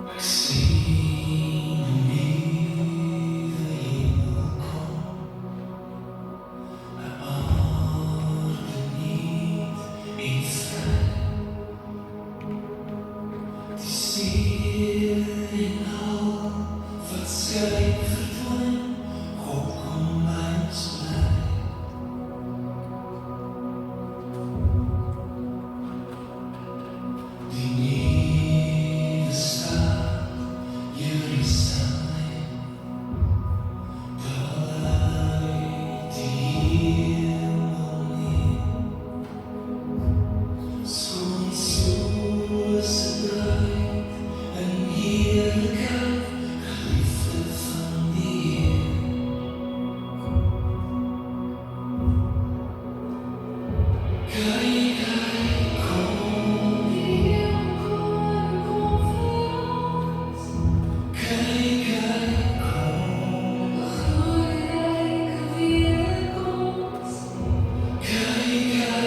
Ek sien nie die hemel kom, 'n aarde niet iets vry. Die see en al wat skyn verdwyn, God kom by ons bly. Die nuwe stad, Jerusalem, daar uit die hemel neer. Skoon soos 'n bruid in heerlikheid, geliefde van die Heer. Kyk, hy kom, die hemelkoning kom vir ons. Kyk, hy kom, 'n gloryryke weerkoms. Kyk, hy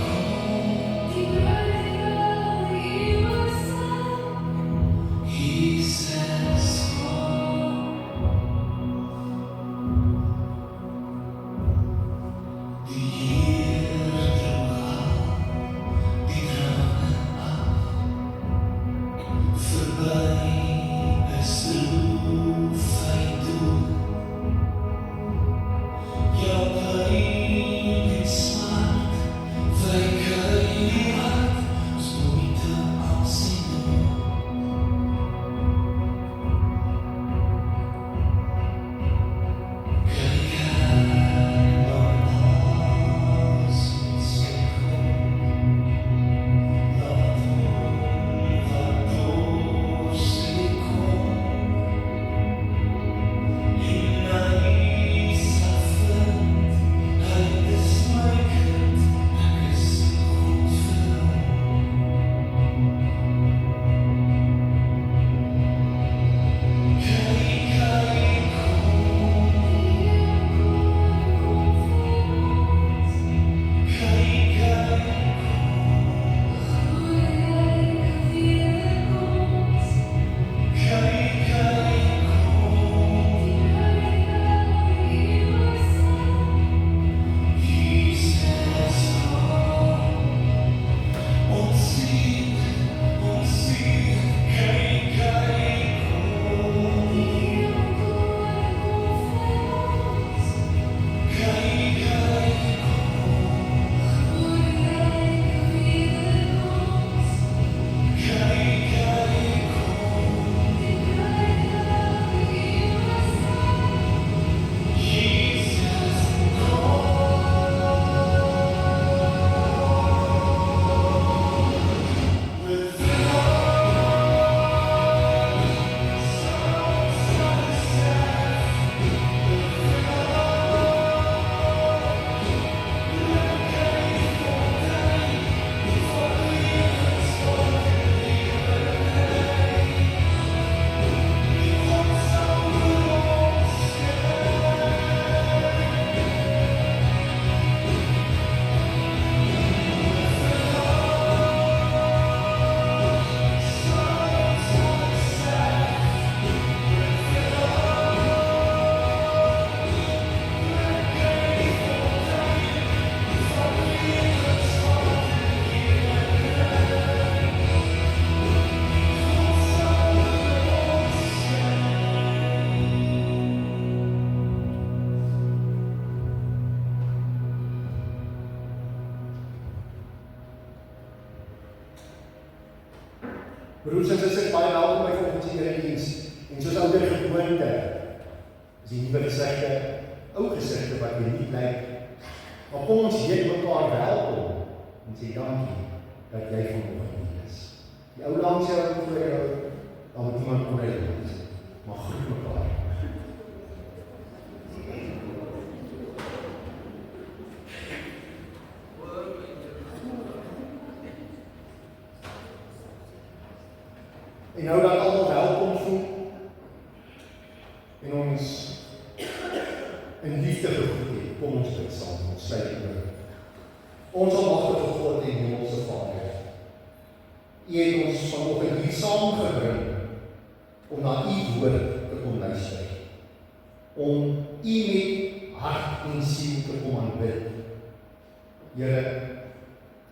kom, die bruidegom, die ewig sein. Jesus kom. Die Heer droog al die trane af, verby is droefheid dood. Ja, pyn en smart, wyk hy die hart, ons moeite al sy nood. Kyk, hy laat alles in sy grond. Laat hom wat dorstig kom, en hy sal vind, hy is my kind, ek is goed vir hom. Kyk, hy kom, die hemelkoning kom vir ons. Kyk, hy kom, 'n gloryryke weerkoms. Kyk, hy kom, die bruidegom, die ewig sein. Jesus kom. Ons sien, kyk, hy kom, die hemelkoning kom vir ons. Kyk, hy kom, gloryryke weerkoms. Kyk, hy kom, die bruidegom, die ewig sein. Jesus Broers en susters, baie welkom by volgens die erediens. En soos ouer gewoonte, is die nuwe gesigte, ou gesigte wat weer nie blyk. Maar kom ons heet mekaar welkom en sê dankie dat jy vanoggend hier is. Die ou langs jou en voor jou, dan moet iemand kom uit ons. Maar groet mekaar. En nou dat almal welkom voel en ons in liefde gegroet het, kom ons bid saam, ons sluit die oë. Ons almagtige God en hemelse Vader, U het ons vanoggend hier saamgebring om na u woord te kom luister, om u met hart en siel te kom aanbid. Here,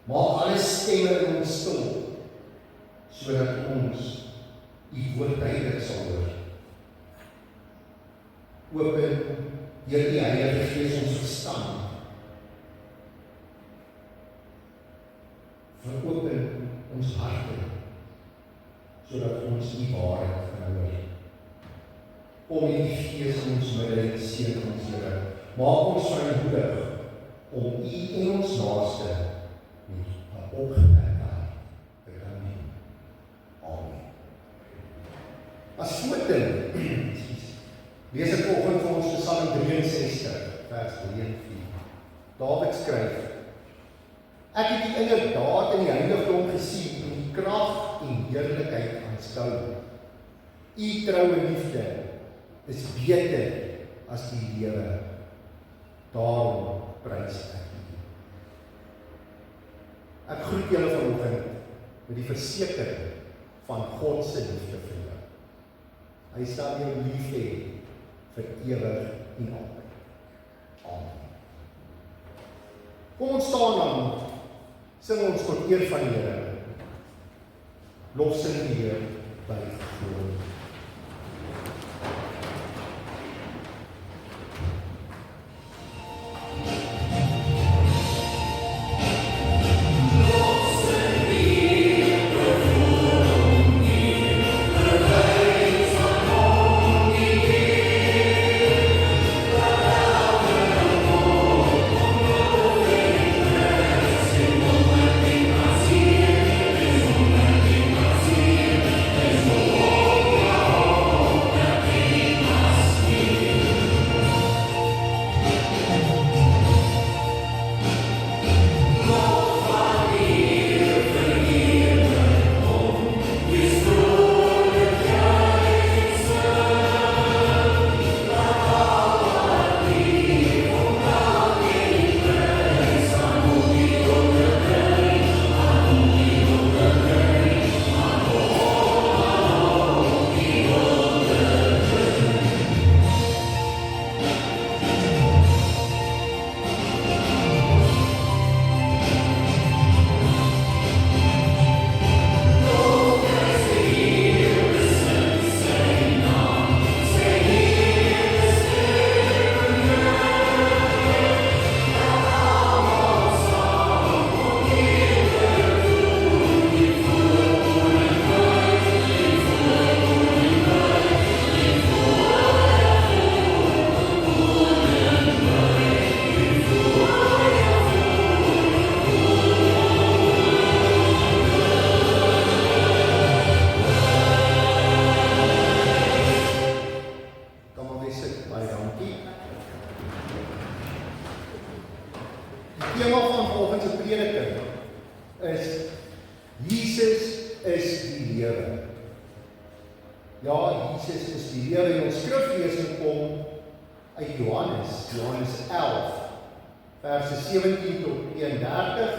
maak alle stemme in ons stil, sodat ons u woord duidelik sal hoor. Open deur die Heilige Gees ons verstand. Veropen ons harte, sodat ons die waarheid kan hoor. Kom in die Gees in ons midde en seën ons, Here. Maak ons vrymoedig om u en ons naaste met 'n opgewekte hart te kan dien. Amen. As voortdien, lees ek vanoggend vir ons Psalm 63, vers 3 en 4. Dawid skryf: Ek het u inderdaad in die heiligdom gesien en die krag en heerlikheid aanskou. U troue liefde is beter as die lewe. Daarom prys ek u. Ek groet julle vanoggend met die versekering van God se liefde vir julle. Hy sal jou lief hê vir ewig en altyd. Amen. Kom ons staan dan, sing ons tot eer van die Here. Lofsing die Heer by God. Johannes 11, verse 17 tot 32,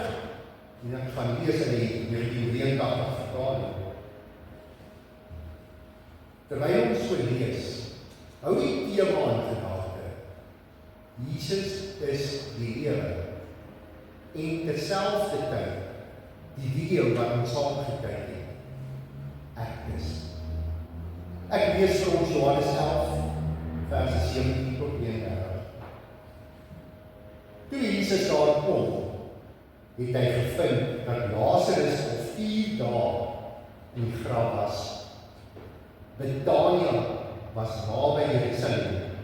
en ek gaan lees in die 1983 vertaling. Terwyl ons so lees, hou die tema in gedagte. Jesus is die lewe, en terselfdertyd die video wat ons saam gekyk het, ek is. Ek lees vir ons Johannes 11, verse 17 tot 32. Toe Jesus daar kom, het hy gevind dat Lazarus al 4 dae in die graf was. Betania was naby Jerusalem,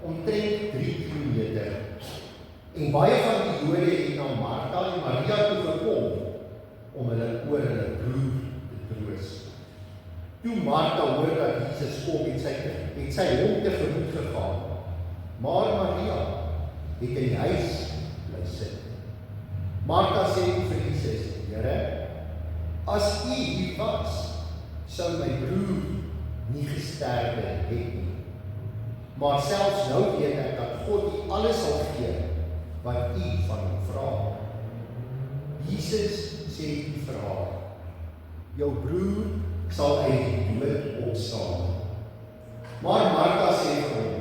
omtrent 3 kilometer. En baie van die Jode het na Martha en Maria toe gekom om hulle oor hulle broer te troos. Toe Martha hoor dat Jesus kom, het sy hom tegemoet gegaan. Maar Maria het in die huis bly sit. Martha sê vir Jesus: Here, as U hier was, sou my broer nie gesterwe het nie. Maar selfs nou weet ek dat God U alles sal gee wat U van hom vra. Jesus sê vir haar: jou broer sal uit die dood opstaan. Maar Martha sê vir hom,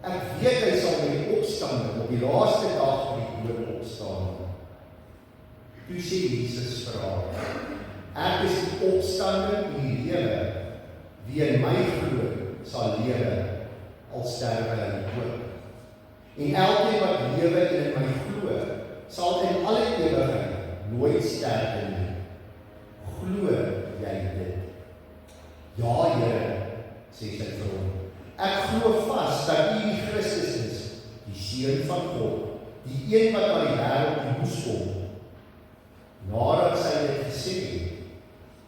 ek weet hy sal met die opstanding op die laaste dag van die dood opstaan. Toe sê Jesus vir haar, ek is die opstanding en die lewe, wie in my glo sal lewe, al sterwe hy ook. En elkeen wat lewe en in my glo, sal in alle ewigheid nooit sterwe nie. Glo jy dit? Ja, Here, sê sy vir hom. Ek glo vas dat U die Christus is, die Seun van God, die een wat na die wêreld moes kom. Nadat sy dit gesê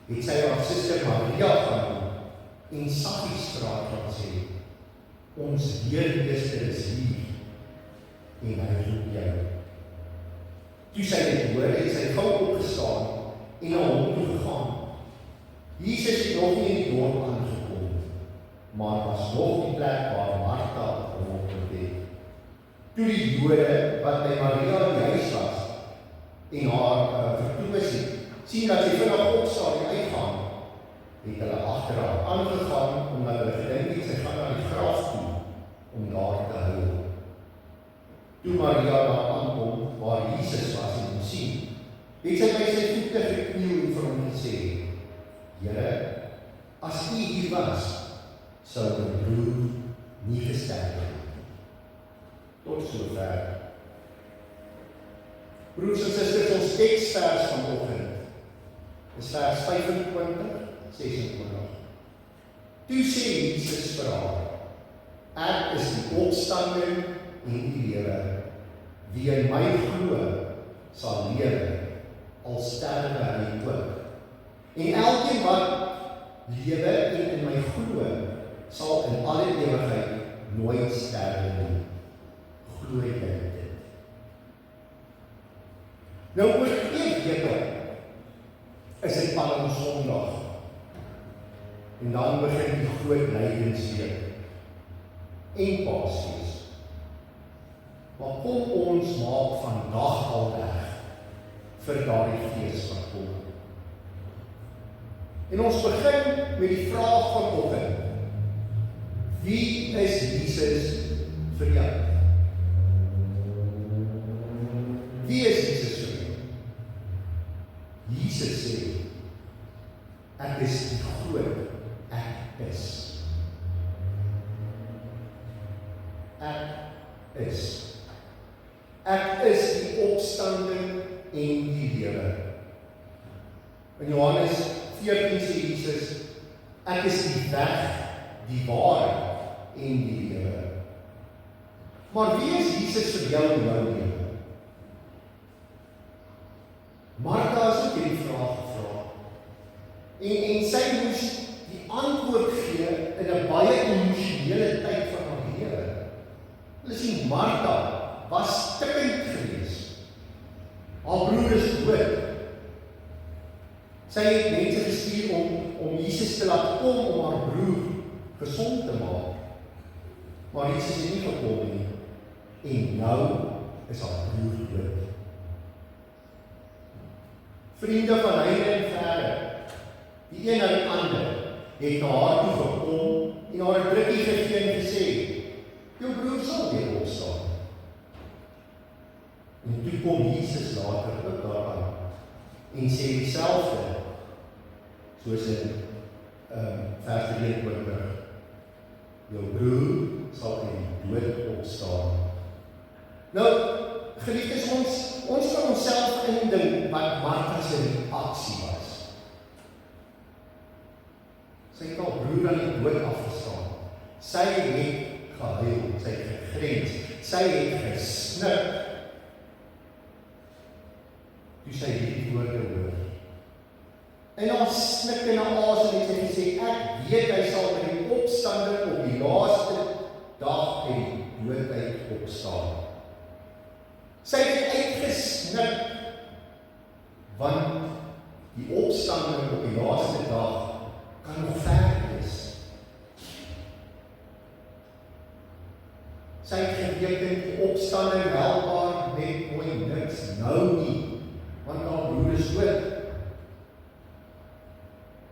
het sy haar suster Maria gaan en saggies straat gaan sê, ons leermeester is hier en hy roep jou. Toe sy dit hoor, het sy gou opgestaan en na hom toe gegaan. Jesus het nog nie in die dorp aangekom, maar was nog die plek waar Martha hom ontmoet het. Toe die Jode wat by Maria in die huis was en haar vertoewis het, sien dat sy vinnig opstaan en uitgaan, het hulle agter haar aangegaan, omdat hulle gedink het sy gaan na die graf toe, om daar te huil. Toe Maria daar aankom, waar Jesus was en hom sien, het sy by sy voete gekniel en vir hom gesê, Here, as U hier was, sou my broer nie gesterf het. Tot sover. Broers en susters, ons teksvers vanoggend is vers 25-26. Toe sê Jesus vir haar, ek is die opstanding en die lewe. Wie in my glo, sal lewe, al sterwe hy ook. En elkeen wat lewe en in my glo, sal in alle ewigheid nooit sterwe nie. Glo jy dit? Nou oor 2 weke is dit Palmsondag. En dan begin die groot Lydensweek en Paasfees. Maar kom ons maak vandag al reg vir daardie fees wat kom. En ons begin met die vraag vanoggend. Wie is Jesus vir jou? Wie is Jesus vir jou? Jesus sê, ek is die groot ek is. Ek is. Ek is die opstanding en die lewe. In Johannes 14 sê Jesus, ek is die weg, die waarheid en die lewe. Maar wie is Jesus vir jou en jou lewe? Martha het die vraag gevra. En sy moes die antwoord gee in 'n baie emosionele tyd van haar lewe. Hulle sien Martha was stikkend geweest. Haar broer is dood. Sy het mense gestuur om Jesus te laat kom om haar broer gesond te maak. Maar Jesus het nie gekom nie. En nou is haar broer dood. Vriende van heinde en verre, die een na die ander, het na haar toe gekom en haar 'n drukkie gegee en gesê, jou broer sal weer opstaan. En toe kom Jesus later ook daaraan en sê dieselfde, soos in vers 23, jou broer sal uit die dood opstaan. Nou, geliefdes, ons kan onsself indink wat Martha se reaksie was. Sy het haar broer aan die dood afgestaan. Sy het gehuil, sy het gegrens, sy het gesnik. Toe sy hierdie woorde hoor. En haar snik en haar asem het sy gesê, ek weet hy sal by die opstanding op die laaste dag uit die dood uit opstaan. Sy het uitgesnik, want die opstanding op die laaste dag kan nog ver wees. Sy het geweten die opstanding helbaar net mooi niks, nou nie, want haar broer is dood.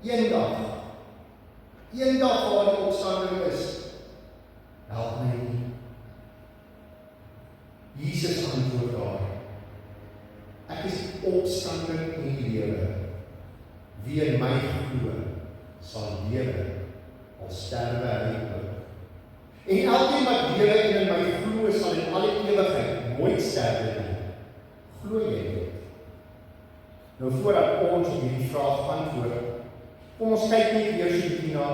Eendag waar die opstanding is, wie in my glo, sal lewe, al sterwe hy ook. En elkeen wat lewe en in my glo, sal in alle ewigheid nooit sterwe nie. Glo jy dit? Nou voordat ons op hierdie vraag antwoord, kom ons kyk net weer so bietjie na,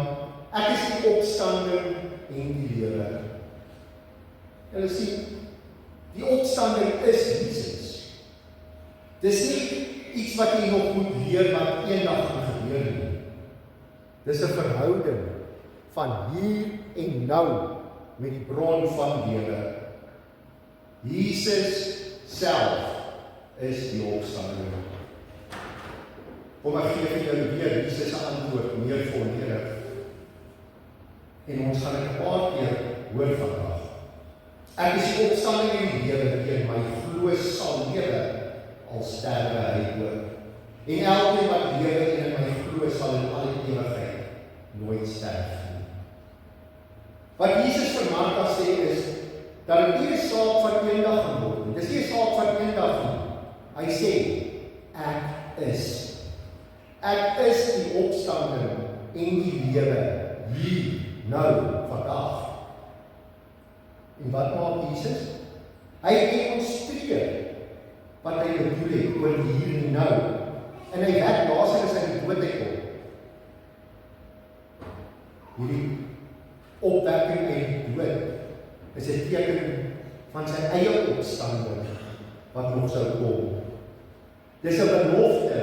ek is die opstanding en die lewe. Julle sien, die opstanding is Jesus. Dis nie iets wat jy nog moet leer wat eendag gaan gebeur nie. Dis 'n verhouding van hier en nou met die bron van lewe. Jesus self is die opstanding. Kom ek gee vir julle weer Jesus se antwoord meer volledig. En ons gaan dit 'n paar keer hoor vandag. Ek is die opstanding en die lewe, wie in my glo sal lewe, al sterwe hy ook. En elkeen wat lewe en in my glo sal in alle ewigheid nooit sterf nie. Wat Jesus vir Martha sê is, dat dit nie 'n saak van eendag gaan word nie. Dis nie 'n saak van eendag nie. Hy sê, ek is. Ek is die opstanding en die lewe, hier, nou, vandag. En wat maak Jesus? Hy demonstreer wat hy bedoel het oor die hier en nou. En hy wek Lazarus uit die dood uit op. Hierdie opwekking uit die dood is 'n teken van sy eie opstanding wat nog sou kom. Dis 'n belofte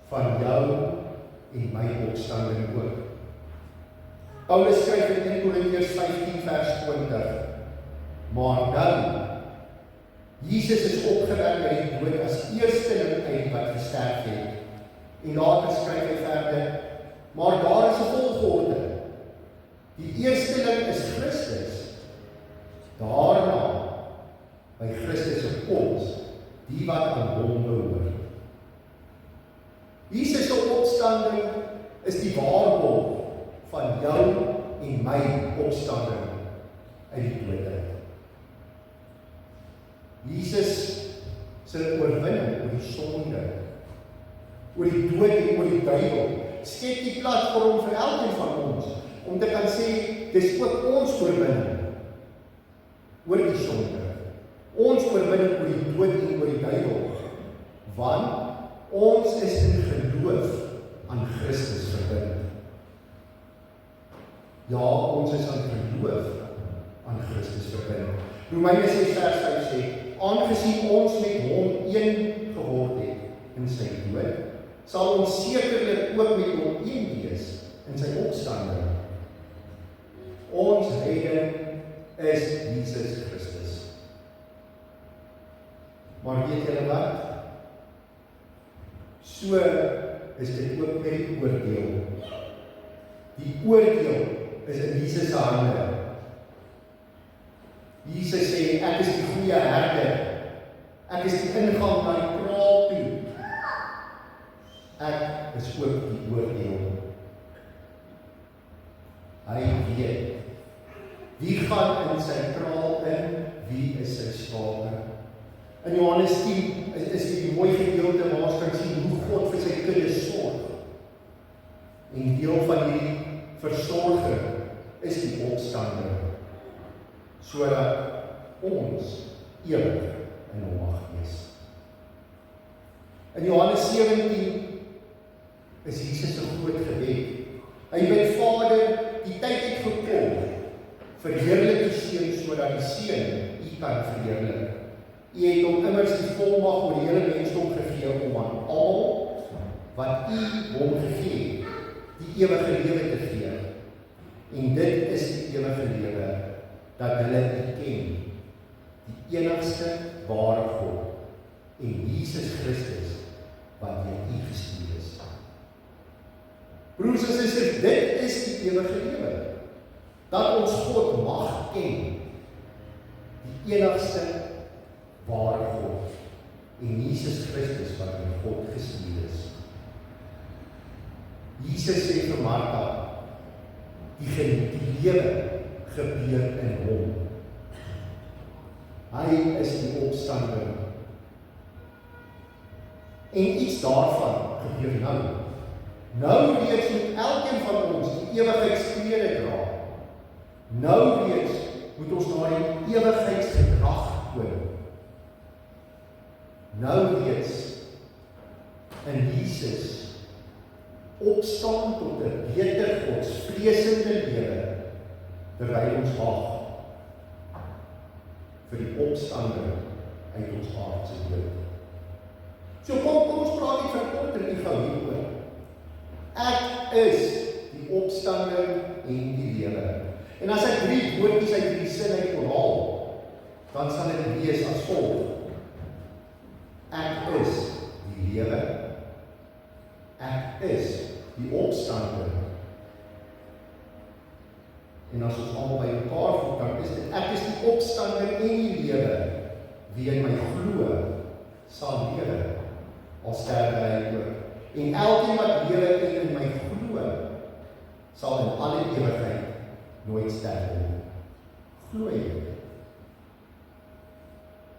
van jou en my opstanding ook. Paulus skryf in 1 Korintiërs 15 vers 20, maar nou, Jesus is opgewek uit die dood as eersteling uit wat gesterf het. En later skryf hy verder, maar daar is 'n volgorde. Die eersteling is Christus. Daarna, by Christus se koms, die wat aan hom behoort. Jesus se opstanding is die waarborg van jou en my opstanding uit die dood uit. Jesus se oorwinning oor die sonde, oor die dood en oor die duiwel, skep die platform vir elkeen van ons, om te kan sê, dis ook ons oorwinning oor die sonde, ons oorwinning oor die dood en oor die duiwel, want ons is in geloof aan Christus verbind. Ja, ons is aan geloof aan Christus verbind. Romeine 6 vers 5 sê, aangesien ons met hom een geword het in sy dood, sal ons sekerlik ook met hom een wees in sy opstanding. Ons redder is Jesus Christus. Maar weet julle wat? So is dit ook met die oordeel. Die oordeel is in Jesus se hande. Jesus sê, ek is die goeie herder. Ek is die ingang na die kraal toe. Ek is ook die oordeel. Hy weet, wie gaan in sy kraal in, wie is sy skape. In Johannes 10 is die mooi gedeelte waar ons kan sien hoe God vir sy kudde sorg. En deel van die versorging is die opstanding, sodat ons ewig in hom mag wees. In Johannes 17 is Jesus 'n groot gebed. Hy bid, Vader, die tyd het gekom, verheerlik die Seun sodat die Seun U kan verheerlik. U het hom immers die volmag oor die hele mensdom gegee om aan al wat U hom gegee het, die ewige lewe te gee. En dit is die ewige lewe, dat hulle U ken, die enigste ware God, en Jesus Christus, wat deur U gestuur is. Broers en susters, dit is die ewige lewe, dat ons God mag ken, die enigste ware God, en Jesus Christus, wat deur God gestuur is. Jesus sê vir Martha, die lewe gebeur in hom. Hy is die opstanding. En iets daarvan gebeur nou. Nou reeds moet elkeen van ons die ewigheidsklere dra. Nou reeds moet ons na die ewigheidsgedrag toon. Nou reeds in Jesus opstaan tot 'n beter godsvreesende lewe terwyl ons wag vir die opstanding uit ons aardse dood. So kom ons praat nie verkort en nie gou hieroor. Ek is die opstanding en die lewe. En as ek 3 woordjies uit die sin uit kon haal, dan sal dit wees as volg. Ek is die lewe. Ek is die opstanding. En as ons almal by mekaar voel, dan is dit ek is die opstanding en die lewe. Wie in my glo, sal lewe, al sterwe hy ook. En elkeen wat lewe en in my glo, sal in alle ewigheid nooit sterwe nie. Glo jy?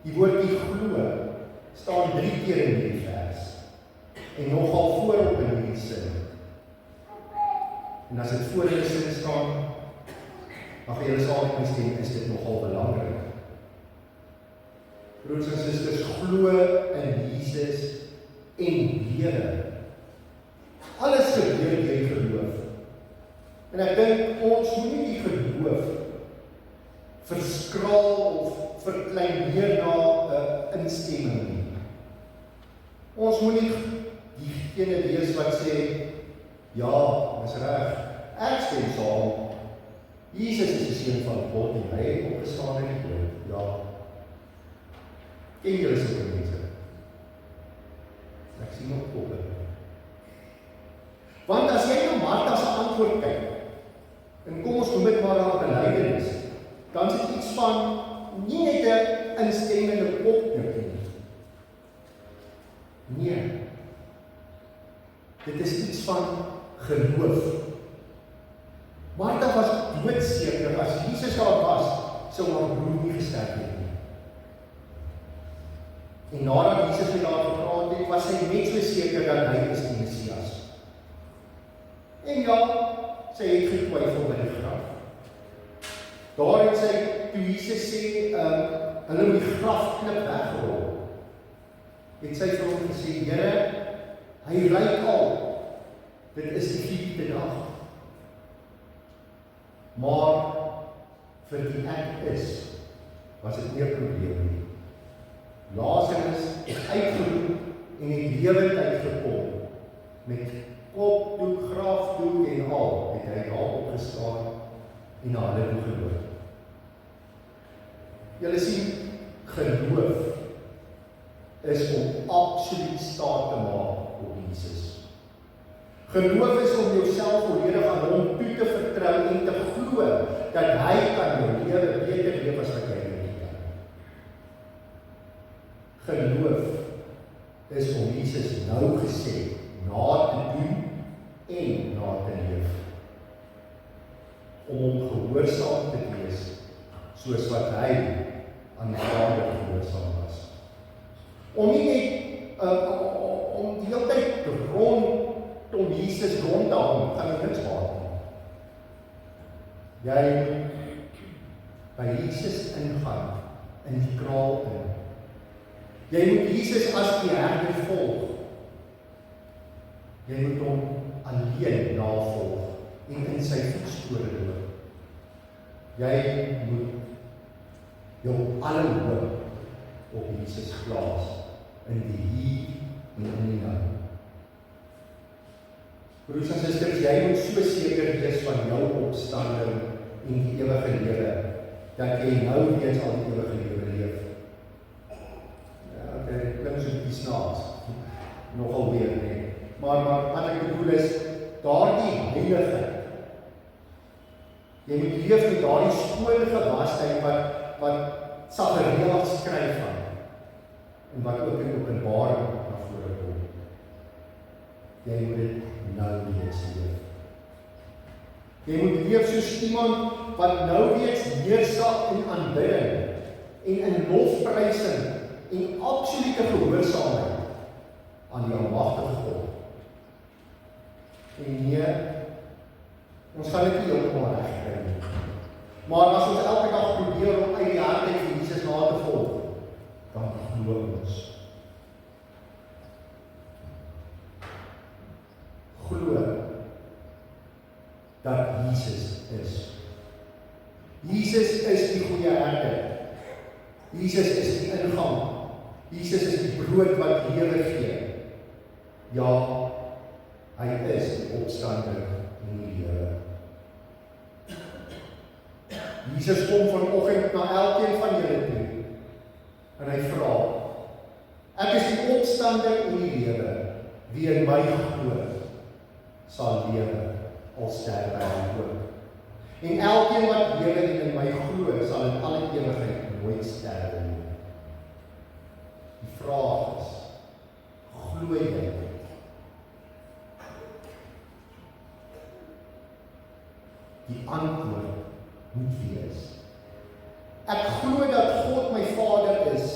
Die woordjie glo staan 3 keer in hierdie vers. En nogal voorop in hierdie sin. En as dit voor in die sin staan, mag jy saam met my stem, is dit nogal belangrik. Broers en susters, glo in Jesus en lewe. Alles gebeur deur geloof. En ek dink ons moet nie die geloof verskraal of verkleineer na 'n instemming nie. Ons moet nie diegene wees wat sê, ja, dis reg, ek stem saam. Jesus is die seun van God en hy het opgestaan uit die dood. Ja. Ken julle sulke mense? Ek sien nog koppe. Want as jy na Martha se antwoord kyk, en kom ons noem dit maar haar belydenis, dan is dit iets van nie net 'n instemmende opknik nie. Nee. Dit is iets van geloof. Martha was doodseker as Jesus daar was, sou haar broer nie gesterf het nie. En nadat Jesus met haar gepraat het, was sy net so seker dat hy is die Messias. En ja, sy het getwyfel by die graf. Daar het sy, toe Jesus sê, hulle moet die grafklip wegrol, het sy vir hom gesê, Here, hy lyk al, dit is die 4de dag. Maar vir die ek is, was dit nie 'n probleem nie. Lazarus is uitgeroep en het lewend uitgekom. Met kop toe, graf toe en al, het hy daar opgestaan en na hulle toe geloop. Julle sien, geloof is om absoluut staat te maak op Jesus. Geloof is om jouself volledig aan hom toe te vertrou en te glo dat hy kan jou lewe beter leef as wat jy nie kan. Geloof is om Jesus nou gesê na te doen en na te leef. Om hom gehoorsaam te wees soos wat hy aan die Vader gehoorsaam was. Om nie net om die hele tyd om Jesus rond te hang, gaan jy niks maak nie. Jy by Jesus ingaan, in die kraal in. Jy moet Jesus as die herder volg. Jy moet hom alleen navolg en in sy voetspore loop. Jy moet jou alle hoop op Jesus plaas in die hier en in die nou. Broers en susters, jy moet so seker wees van jou opstanding en die ewige lewe, dat jy nou reeds al die ewige lewe leef. Ja, dit klink so 'n bietjie snaaks, nogal weer, nee. Maar wat ek bedoel is, daardie heiligheid, jy moet leef met daardie skoon gewasheid wat Sagarias skryf van, en wat ook in Openbaring na vore kom. Jy moet dit nou reeds leef. Jy moet leef soos iemand wat nou reeds neersak in aanbidding en in lofprysing en absolute gehoorsaamheid aan die almagtige God. En nee, ons gaan dit nie heeltemal reg kry nie. Maar as ons elke dag probeer om uit die hart uit vir Jesus na te volg, dan glo ons. Glo dat Jesus is. Jesus is die goeie herder. Jesus is die ingang. Jesus is die brood wat lewe gee. Ja, hy is die opstanding en die lewe. Jesus kom vanoggend na elkeen van julle toe en hy vra, ek is die opstanding en die lewe, wie in my glo, sal lewe, al sterwe hy ook. En elkeen wat lewe en in my glo, sal in alle ewigheid nooit sterwe nie. Die vraag is, glo jy dit? Die antwoord moet wees. Ek glo dat God my Vader is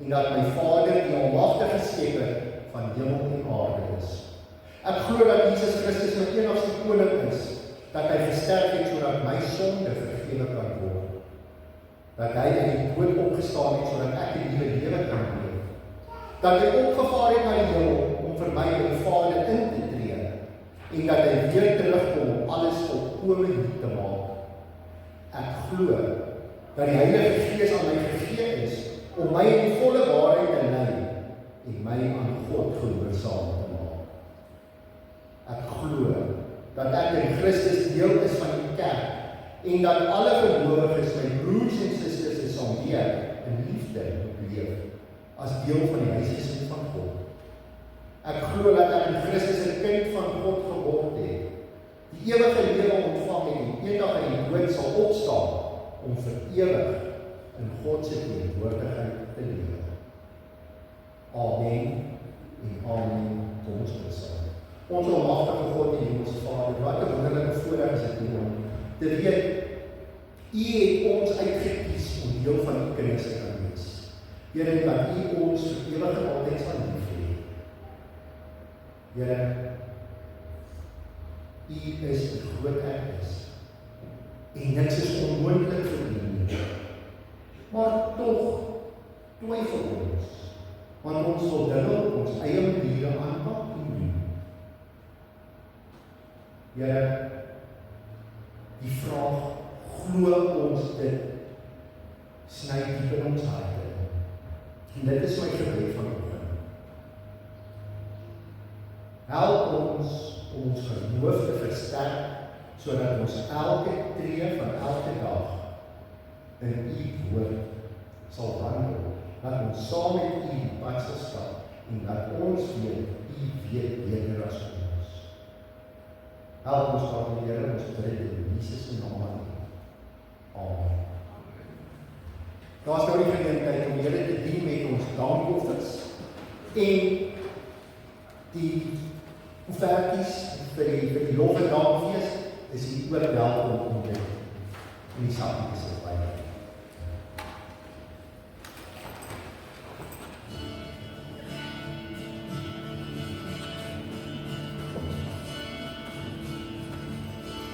en dat my Vader die almagtige skepper van hemel en aarde is. Ek glo dat Jesus Christus my enigste koning is, dat hy gesterf het sodat my sonde vergewe kan word. Dat hy uit die dood opgestaan het sodat ek die nuwe lewe kan leef. Dat hy opgevaar het na die hemel om vir my en die Vader in te tree en dat hy weer terugkom om alles volkome nuut te maak. Ek glo dat die Heilige Gees aan my gegee is om my in die volle waarheid te lei en my aan God gehoorsaam te maak. Ek glo dat ek in Christus deel is van die kerk en dat alle gelowiges my broers en susters is om weer in liefde leef as deel van die huisgesin van God. Ek glo dat ek in Christus 'n kind van God geword het, die ewige lewe ontvang het en eendag uit die dood sal opstaan om vir ewig in God se teenwoordigheid te lewe. Amen en amen. Kom ons bid saam. Ons almagtige God en hemelse Vader, wat 'n wonderlike voorreg is dit om te weet, U het ons uitgekies om deel van U kinders te kan wees. Here, dat U ons vir ewig en altyd sal lief hê. Here, U is die groot Ek is, en niks is onmoontlik vir U nie. Maar tog twyfel ons, want ons wil dinge op ons eie maniere aanpak en doen. Here, die vraag, glo ons dit, sny diep in ons harte. En dit is my gebed vanoggend. Help ons om ons geloof te versterk, sodat ons elke tree van elke dag in U woord sal wandel, dat ons saam met U die pad sal stap, en dat ons weet, U weet beter as ons. Help ons daarin, Here, ons bid in Jesus se naam. Amen. Daar is nou die geleentheid om Here te dien met ons dankoffers en die offerties vir die lof en dankfees is U ook welkom om dit in die saak te sit by.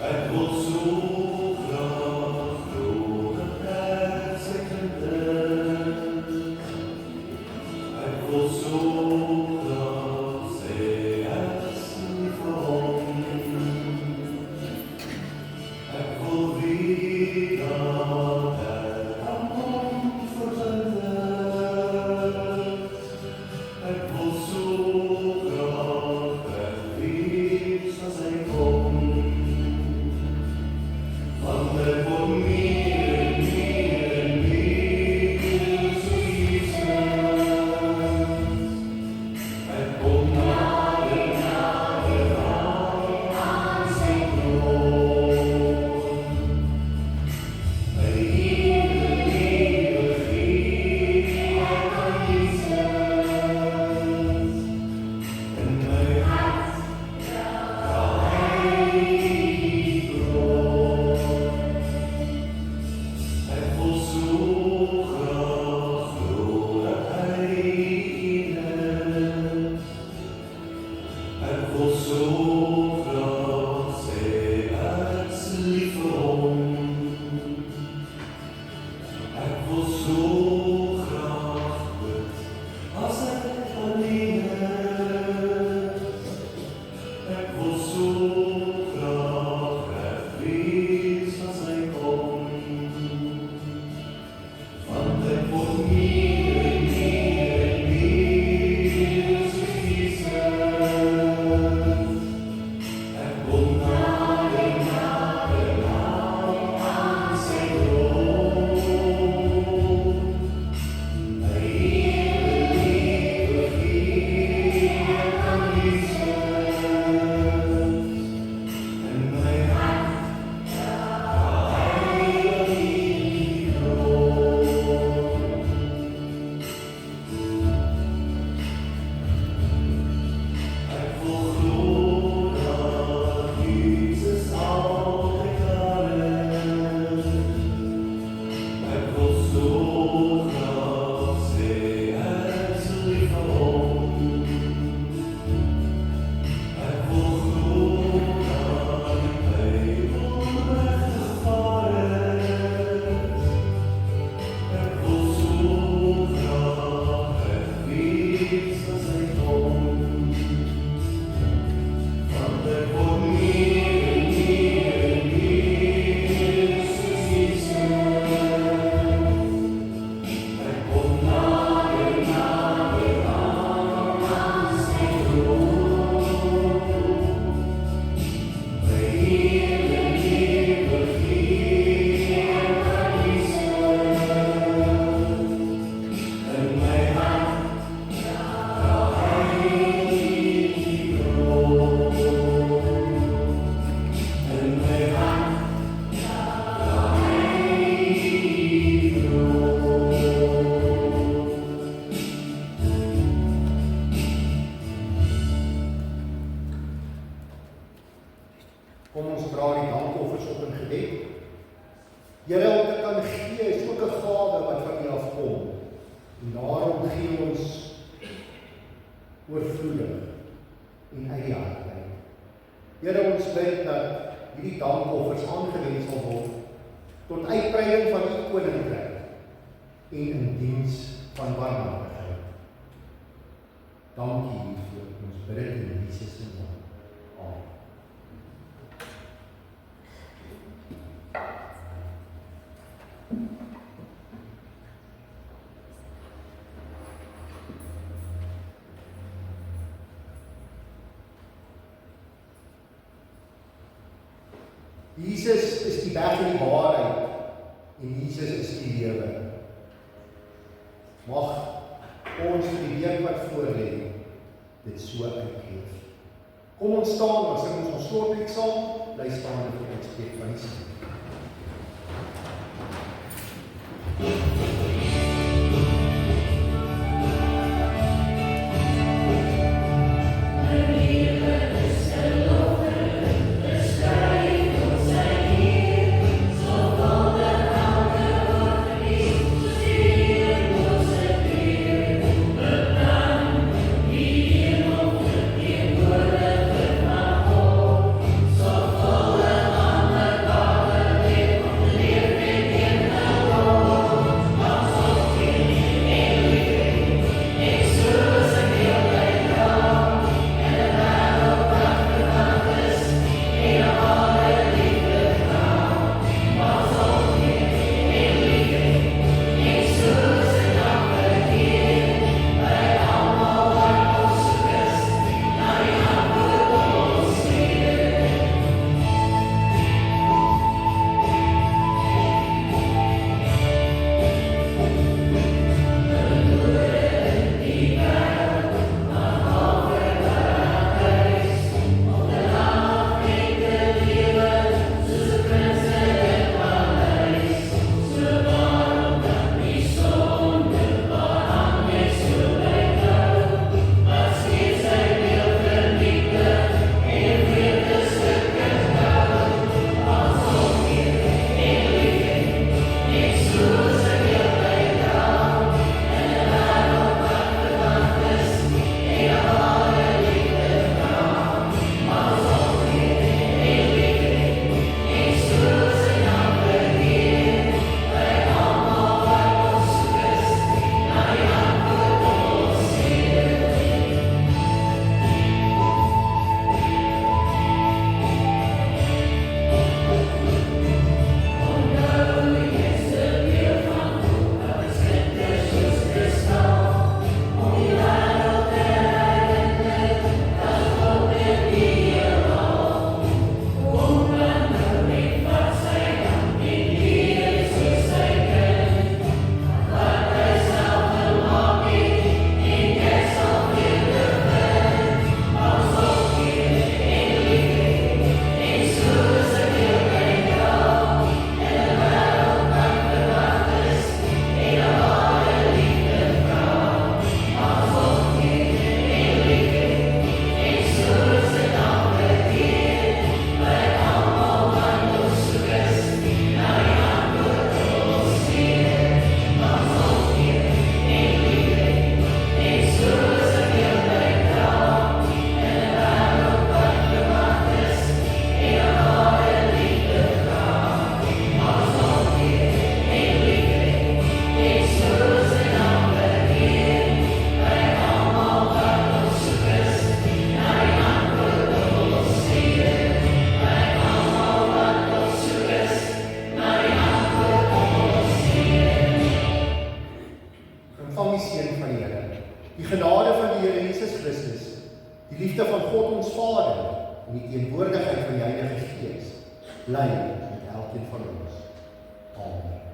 Ek wil so graag grote pers ek wil so graag sê ek sien vir hom. Ek wil weer aan hom verwonder. Ek wil so graag wees as hy kom. Kom ons dra die dankoffers op in gebed. Here, om te kan gee is ook 'n gawe wat van U afkom. En daarom gee ons oorvloedig en uit die hart uit. Here, ons bid dat hierdie dankoffers aangewend sal word tot uitbreiding van U koninkryk en in diens van barmhartigheid. Dankie hiervoor. Ons bid dit in Jesus se naam. Amen. Jesus is die weg en die waarheid en Jesus is die lewe. Mag ons vir die week wat voorlê dit so uitleef. Kom ons staan, ons sing ons slotlied saam, bly staan en vir ons spreek van die Here. Bly met elkeen van ons. Amen. Oh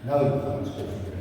Nou gaan ons koffie drink.